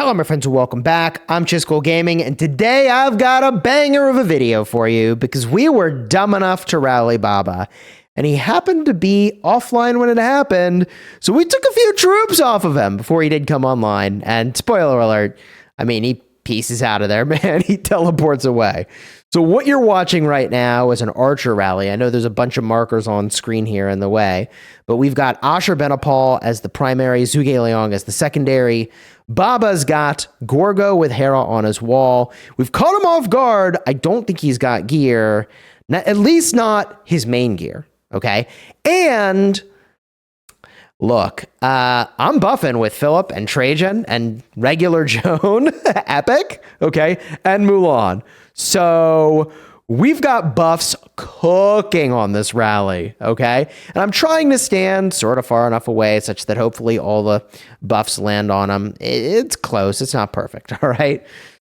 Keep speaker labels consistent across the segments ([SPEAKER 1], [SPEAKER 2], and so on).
[SPEAKER 1] Hello, my friends, and welcome back. I'm Chisgule Gaming, and today I've got a banger of a video for you because we were dumb enough to rally Baba, and he happened to be offline when it happened, so we took a few troops off of him before he did come online, and spoiler alert, I mean, he pieces out of there, man. He teleports away. So what you're watching right now is an archer rally. I know there's a bunch of markers on screen here in the way, but we've got Asher Benapal as the primary, Zhuge Liang as the secondary. Baba's got Gorgo with Hera on his wall. We've caught him off guard. I don't think he's got gear, at least not his main gear, okay? And look, I'm buffing with Philip and Trajan and regular Joan, Epic, okay, and Mulan. So we've got buffs cooking on this rally, okay? And I'm trying to stand sort of far enough away such that hopefully all the buffs land on them. It's close. It's not perfect, all right?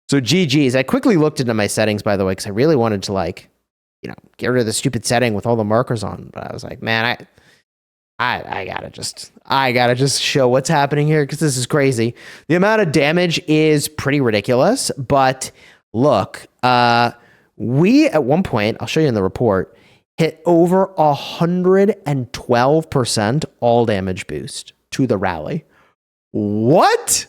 [SPEAKER 1] So GG's. I quickly looked into my settings, by the way, because I really wanted to, like, you know, get rid of the stupid setting with all the markers on. But I was like, man, I gotta just show what's happening here because this is crazy. The amount of damage is pretty ridiculous, but look, we at one point, I'll show you in the report, hit over 112% all damage boost to the rally. What?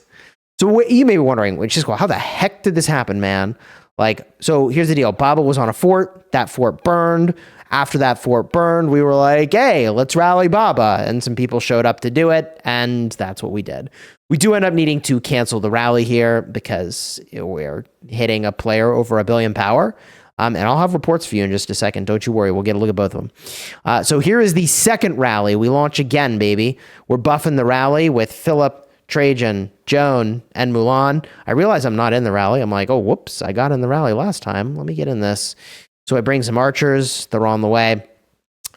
[SPEAKER 1] So what you may be wondering, which is cool, how the heck did this happen, man? Like, so here's the deal. Baba was on a fort. That fort burned. After that fort burned, we were like, hey, let's rally Baba. And some people showed up to do it, and that's what we did. We do end up needing to cancel the rally here because we're hitting a player over 1 billion power. And I'll have reports for you in just a second. Don't you worry. We'll get a look at both of them. So here is the second rally. We launch again, baby. We're buffing the rally with Philip, Trajan, Joan, and Mulan. I realize I'm not in the rally. I'm like, oh, whoops. I got in the rally last time. Let me get in this. So I bring some archers. They're on the way.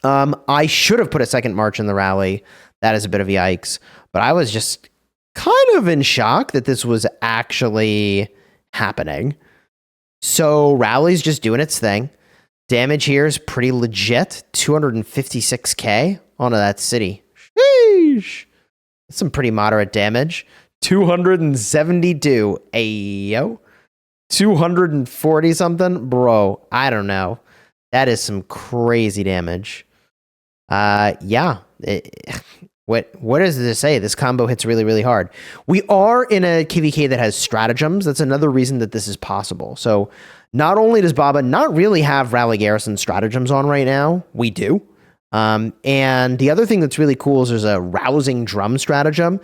[SPEAKER 1] I should have put a second march in the rally. That is a bit of yikes. But I was just kind of in shock that this was actually happening. So rally's just doing its thing. Damage here is pretty legit. 256k onto that city. Sheesh. That's some pretty moderate damage. 272. Ayo. 240 something? Bro, I don't know. That is some crazy damage. Yeah. What does this say? This combo hits really, really hard. We are in a KVK that has stratagems. That's another reason that this is possible. So not only does Baba not really have Rally Garrison stratagems on right now, we do. And the other thing that's really cool is there's a rousing drum stratagem.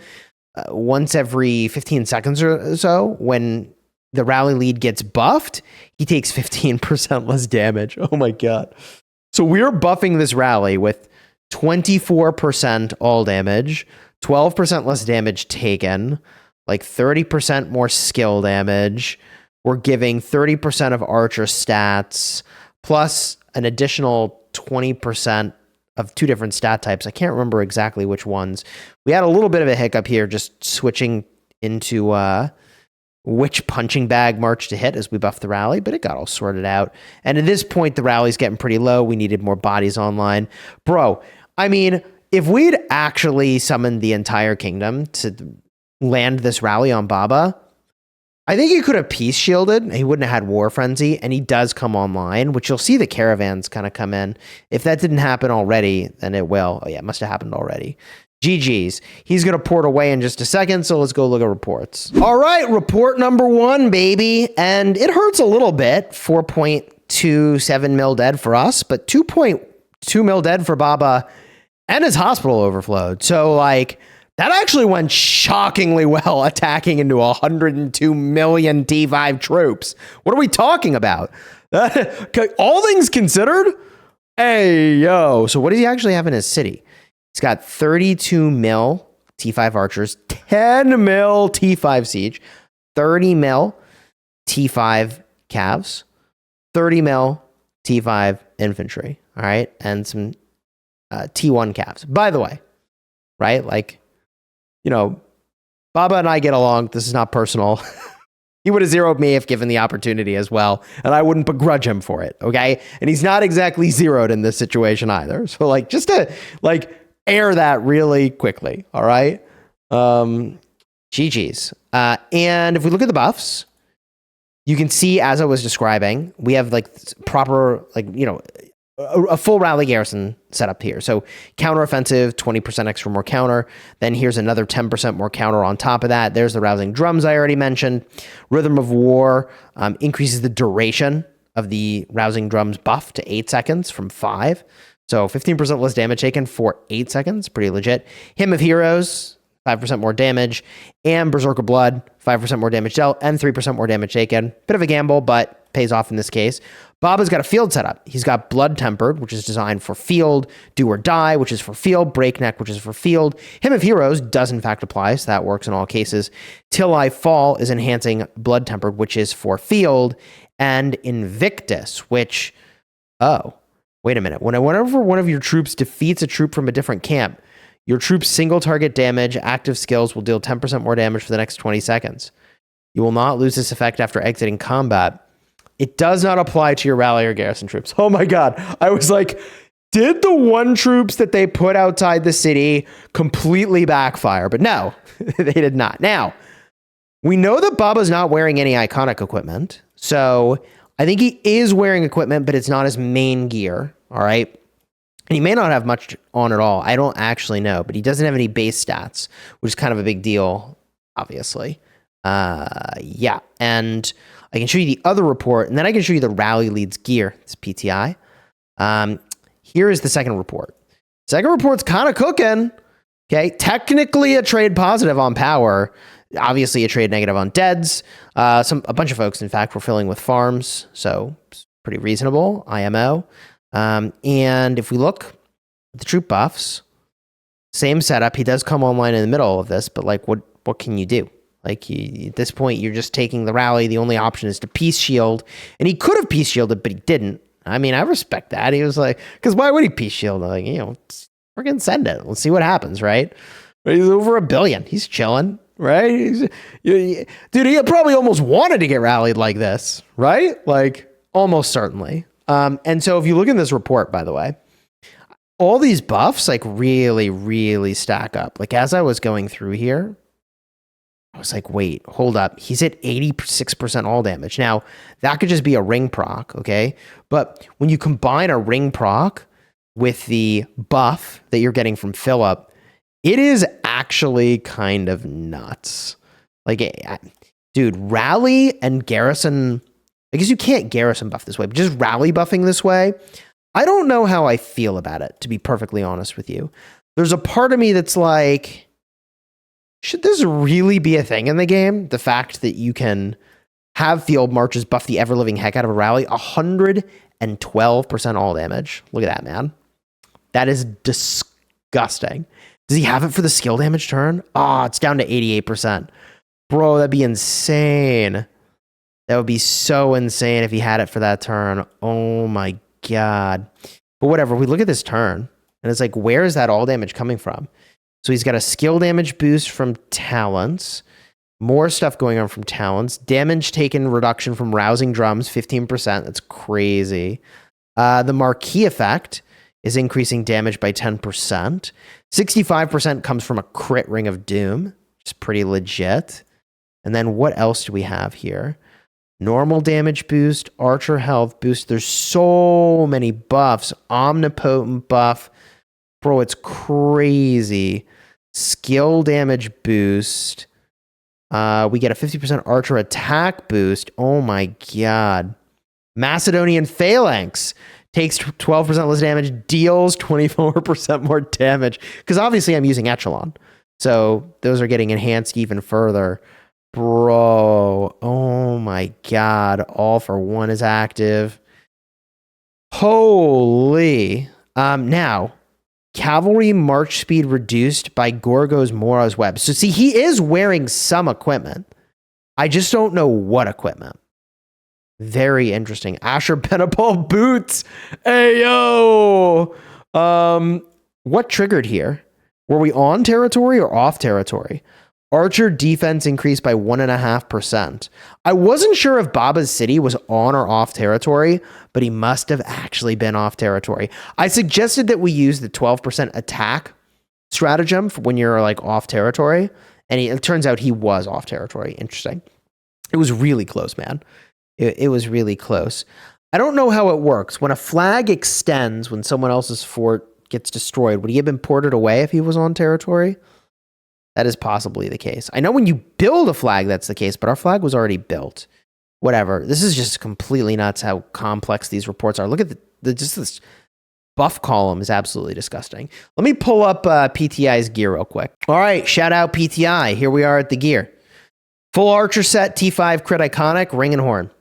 [SPEAKER 1] Once every 15 seconds or so, when the rally lead gets buffed, he takes 15% less damage. Oh my God. So we're buffing this rally with 24% all damage, 12% less damage taken, like 30% more skill damage. We're giving 30% of archer stats, plus an additional 20% of 2 different stat types. I can't remember exactly which ones. We had a little bit of a hiccup here, just switching into which punching bag march to hit as we buff the rally, but it got all sorted out. And at this point, the rally's getting pretty low. We needed more bodies online. Bro, I mean, if we'd actually summoned the entire kingdom to land this rally on Baba, I think he could have peace shielded. He wouldn't have had war frenzy, and he does come online, which you'll see the caravans kind of come in. If that didn't happen already, then it will. Oh yeah, it must have happened already. GG's. He's going to port away in just a second, so let's go look at reports. All right, report number 1, baby. And it hurts a little bit. 4.27 mil dead for us, but 2.2 mil dead for Baba, and his hospital overflowed. So, like, that actually went shockingly well, attacking into 102 million T5 troops. What are we talking about? All things considered? Hey, yo. So what does he actually have in his city? He's got 32 mil T5 archers, 10 mil T5 siege, 30 mil T5 calves, 30 mil T5 infantry, all right? And some T1 calves. By the way, right? Like, you know, Baba and I get along. This is not personal. He would have zeroed me if given the opportunity as well, and I wouldn't begrudge him for it, okay? And he's not exactly zeroed in this situation either. So, like, just to, like, air that really quickly, all right? GG's. And if we look at the buffs, you can see, as I was describing, we have like proper, like, you know, a full rally garrison setup here. So counteroffensive, 20% extra more counter. Then here's another 10% more counter on top of that. There's the rousing drums I already mentioned. Rhythm of War increases the duration of the rousing drums buff to 8 seconds from 5. So 15% less damage taken for 8 seconds. Pretty legit. Hymn of Heroes, 5% more damage. And Berserker Blood, 5% more damage dealt and 3% more damage taken. Bit of a gamble, but pays off in this case. Baba's got a field setup. He's got Blood Tempered, which is designed for field, Do or Die, which is for field, Breakneck, which is for field. Hymn of Heroes does in fact apply, so that works in all cases. Till I Fall is enhancing Blood Tempered, which is for field, and Invictus, which, oh, wait a minute. Whenever one of your troops defeats a troop from a different camp, your troop's single target damage active skills will deal 10% more damage for the next 20 seconds. You will not lose this effect after exiting combat. It does not apply to your rally or garrison troops. Oh my God. I was like, did the one troops that they put outside the city completely backfire? But no, they did not. Now, we know that Baba's not wearing any iconic equipment. So I think he is wearing equipment, but it's not his main gear. All right. And he may not have much on at all. I don't actually know, but he doesn't have any base stats, which is kind of a big deal, obviously. Yeah. And I can show you the other report, and then I can show you the rally leads gear. It's PTI. Here is the second report. Second report's kind of cooking. Okay. Technically a trade positive on power. Obviously a trade negative on deads. A bunch of folks, in fact, were filling with farms. So pretty reasonable. IMO. And if we look at the troop buffs, same setup. He does come online in the middle of this, but like, what can you do? Like, at this point, you're just taking the rally. The only option is to peace shield, and he could have peace shielded, but he didn't. I mean, I respect that. He was like, because why would he peace shield? Like, you know, we're gonna send it. Let's see what happens, right? He's over 1 billion. He's chilling, right? Dude, he probably almost wanted to get rallied like this, right? Like, almost certainly. And so if you look in this report, by the way, all these buffs like really, really stack up. Like as I was going through here, I was like, wait, hold up. He's at 86% all damage. Now, that could just be a ring proc, okay? But when you combine a ring proc with the buff that you're getting from Philip, it is actually kind of nuts. Like, dude, rally and garrison... I guess you can't garrison buff this way, but just rally buffing this way, I don't know how I feel about it, to be perfectly honest with you. There's a part of me that's like, should this really be a thing in the game? The fact that you can have field marches buff the ever-living heck out of a rally, 112% all damage. Look at that, man. That is disgusting. Does he have it for the skill damage turn? Oh, it's down to 88%. Bro, that'd be insane. That would be so insane if he had it for that turn. Oh my God. But whatever, we look at this turn, and it's like, where is that all damage coming from? So he's got a skill damage boost from talents, more stuff going on from talents, damage taken reduction from rousing drums, 15%. That's crazy. The marquee effect is increasing damage by 10%. 65% comes from a crit ring of doom, which is pretty legit. And then what else do we have here? Normal damage boost, archer health boost. There's so many buffs. Omnipotent buff. Bro, it's crazy. Skill damage boost. We get a 50% archer attack boost. Oh my God. Macedonian phalanx takes 12% less damage, deals 24% more damage. Because obviously I'm using Echelon. So those are getting enhanced even further. Bro, oh my God. All for one is active. Holy. Now, cavalry march speed reduced by Gorgo's Mora's web. So see, he is wearing some equipment. I just don't know what equipment. Very interesting. Asher Benapol boots. Hey, yo. What triggered here? Were we on territory or off territory? Archer defense increased by 1.5%. I wasn't sure if Baba's city was on or off territory, but he must have actually been off territory. I suggested that we use the 12% attack stratagem for when you're like off territory, And it turns out he was off territory. Interesting. It was really close, man. It was really close. I don't know how it works. When a flag extends, when someone else's fort gets destroyed, would he have been ported away if he was on territory? That is possibly the case. I know when you build a flag, that's the case, but our flag was already built. Whatever. This is just completely nuts how complex these reports are. Look at just this buff column is absolutely disgusting. Let me pull up PTI's gear real quick. All right, shout out PTI. Here we are at the gear. Full archer set, T5 crit iconic, ring and horn.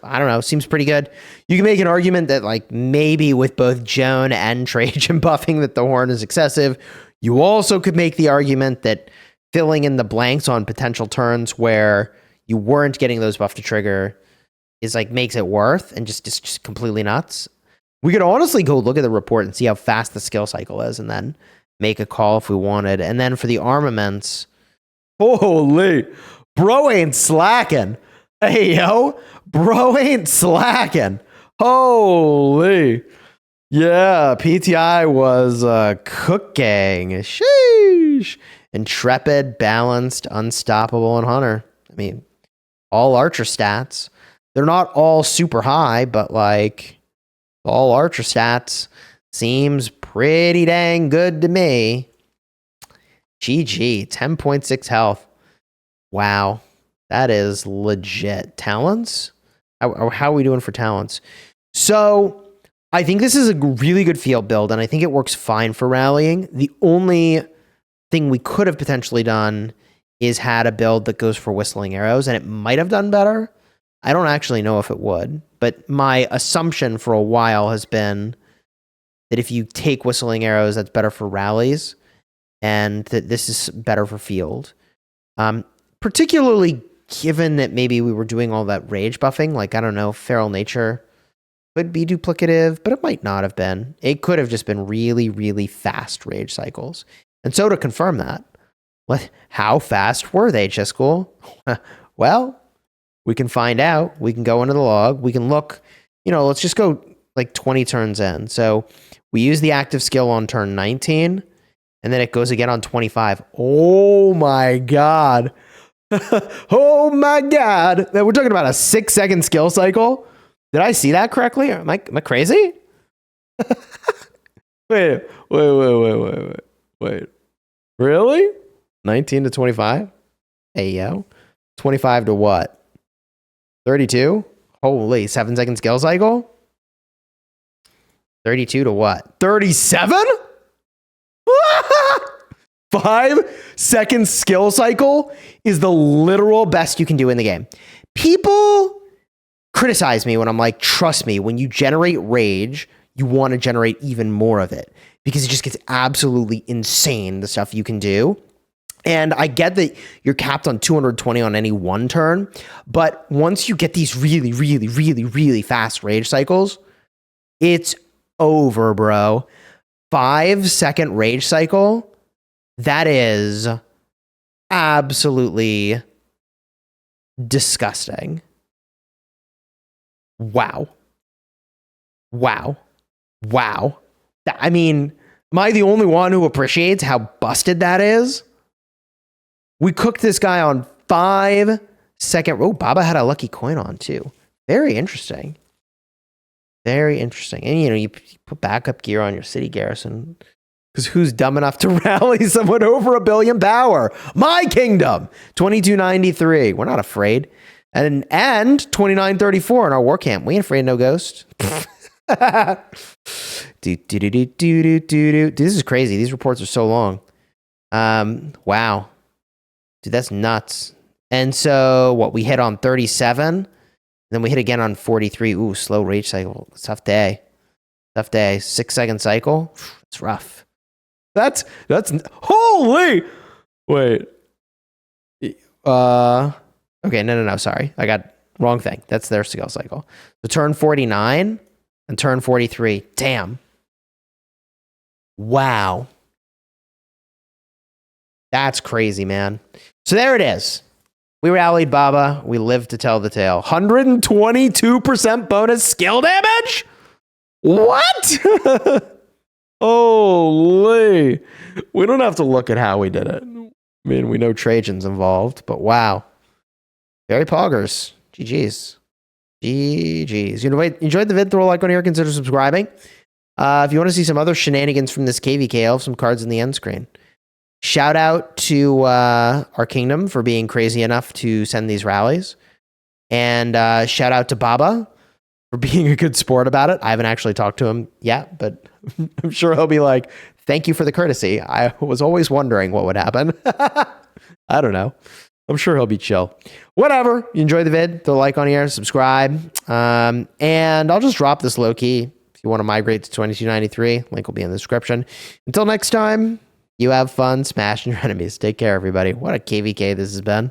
[SPEAKER 1] I don't know, seems pretty good. You can make an argument that like maybe with both Joan and Trajan buffing that the horn is excessive. You also could make the argument that filling in the blanks on potential turns where you weren't getting those buff to trigger is like makes it worth and just completely nuts. We could honestly go look at the report and see how fast the skill cycle is and then make a call if we wanted. And then for the armaments, holy, bro ain't slacking. Hey, yo, bro ain't slacking. Holy. Yeah, PTI was cooking. Sheesh. Intrepid, balanced, unstoppable, and hunter. I mean, all archer stats. They're not all super high, but like all archer stats seems pretty dang good to me. GG, 10.6 health. Wow. That is legit. Talents? How are we doing for talents? So I think this is a really good field build, and I think it works fine for rallying. The only thing we could have potentially done is had a build that goes for whistling arrows, and it might have done better. I don't actually know if it would, but my assumption for a while has been that if you take whistling arrows, that's better for rallies, and that this is better for field. Particularly given that maybe we were doing all that rage buffing, like, I don't know, feral nature could be duplicative, but it might not have been. It could have just been really, really fast rage cycles. And so to confirm that, how fast were they, Chisgule? Well, we can find out. We can go into the log. We can look, let's just go like 20 turns in. So we use the active skill on turn 19, and then it goes again on 25. Oh my God. Oh my God. We're talking about a 6-second skill cycle. Did I see that correctly? Am I crazy? Wait. Really? 19 to 25? Hey, yo. 25 to what? 32? Holy, 7-second skill cycle? 32 to what? 37? 5-second skill cycle is the literal best you can do in the game. People criticize me when I'm like, trust me, when you generate rage, you want to generate even more of it because it just gets absolutely insane, the stuff you can do. And I get that you're capped on 220 on any one turn, but once you get these really, really, really, really fast rage cycles, it's over, bro. 5-second rage cycle, that is absolutely disgusting. Wow. I mean, am I the only one who appreciates how busted that is? We cooked this guy on 5-second. Oh, Baba had a lucky coin on too. Very interesting. Very interesting. And you put backup gear on your city garrison. Because who's dumb enough to rally someone over 1 billion power? My kingdom. 2293. We're not afraid. And 2934 in our war camp. We ain't afraid of no ghost. Dude, this is crazy. These reports are so long. Wow. Dude, that's nuts. And so what, we hit on 37, then we hit again on 43. Ooh, slow rage cycle. Tough day. 6-second cycle. It's rough. That's holy. Wait. Okay, no. Sorry, I got wrong thing. That's their skill cycle. So turn 49 and turn 43. Damn. Wow. That's crazy, man. So there it is. We rallied Baba. We lived to tell the tale. 122% bonus skill damage? What? Holy. We don't have to look at how we did it. mean, we know Trajan's involved, but wow. Very poggers. GG's. GG's. You enjoyed the vid? Throw a like on here. Consider subscribing. If you want to see some other shenanigans from this KVK, I'll have some cards in the end screen. Shout out to our kingdom for being crazy enough to send these rallies. And shout out to Baba for being a good sport about it. I haven't actually talked to him yet, but I'm sure he'll be like, thank you for the courtesy. I was always wondering what would happen. I don't know. I'm sure he'll be chill. Whatever. You enjoyed the vid, throw a like on here, subscribe. And I'll just drop this low key. If you want to migrate to 2293, link will be in the description. Until next time, you have fun smashing your enemies. Take care, everybody. What a KVK this has been.